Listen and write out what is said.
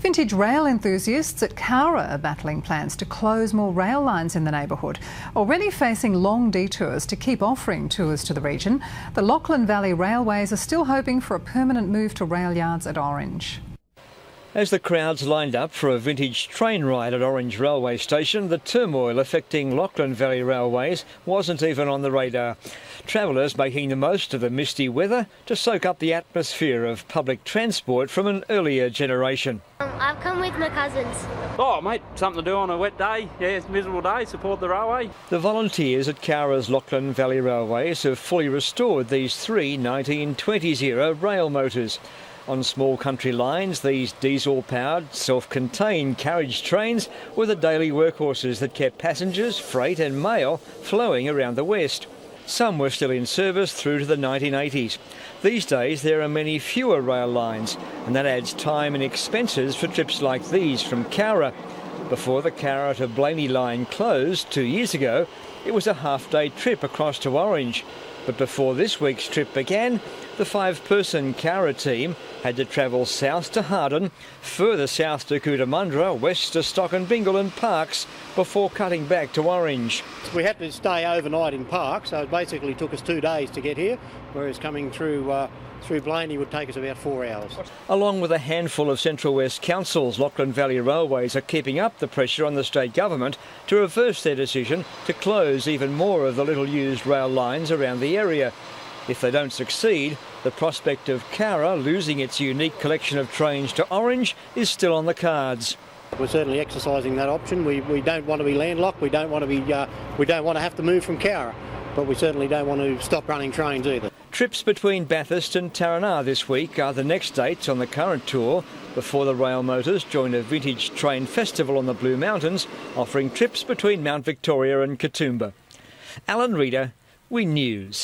Vintage rail enthusiasts at Cowra are battling plans to close more rail lines in the neighbourhood, already facing long detours to keep offering tours to the region. The Lachlan Valley Railways are still hoping for a permanent move to rail yards at Orange. As the crowds lined up for a vintage train ride at Orange Railway Station, the turmoil affecting Lachlan Valley Railways wasn't even on the radar. Travellers making the most of the misty weather to soak up the atmosphere of public transport from an earlier generation. I've come with my cousins. Oh mate, something to do on a wet day. Yeah, it's a miserable day, support the railway. The volunteers at Cowra's Lachlan Valley Railways have fully restored these three 1920s-era Railmotors. On small country lines, these diesel-powered, self-contained carriage trains were the daily workhorses that kept passengers, freight and mail flowing around the west. Some were still in service through to the 1980s. These days there are many fewer rail lines, and that adds time and expenses for trips like these from Cowra. Before the Cowra to Blaney line closed 2 years ago, it was a half-day trip across to Orange. But before this week's trip began, the 5-person Cowra team had to travel south to Harden, further south to Cootamundra, west to Stock and Bingle and Parks, before cutting back to Orange. We had to stay overnight in Parks, so it basically took us 2 days to get here, whereas coming through Blaney would take us about 4 hours. Along with a handful of Central West councils, Lachlan Valley Railways are keeping up the pressure on the state government to reverse their decision to close even more of the little-used rail lines around the area. If they don't succeed, the prospect of Cowra losing its unique collection of trains to Orange is still on the cards. We're certainly exercising that option. We don't want to be landlocked. We don't want to have to move from Cowra, but we certainly don't want to stop running trains either. Trips between Bathurst and Taranah this week are the next dates on the current tour before the Railmotors join a vintage train festival on the Blue Mountains, offering trips between Mount Victoria and Katoomba. Alan Reader, WE News.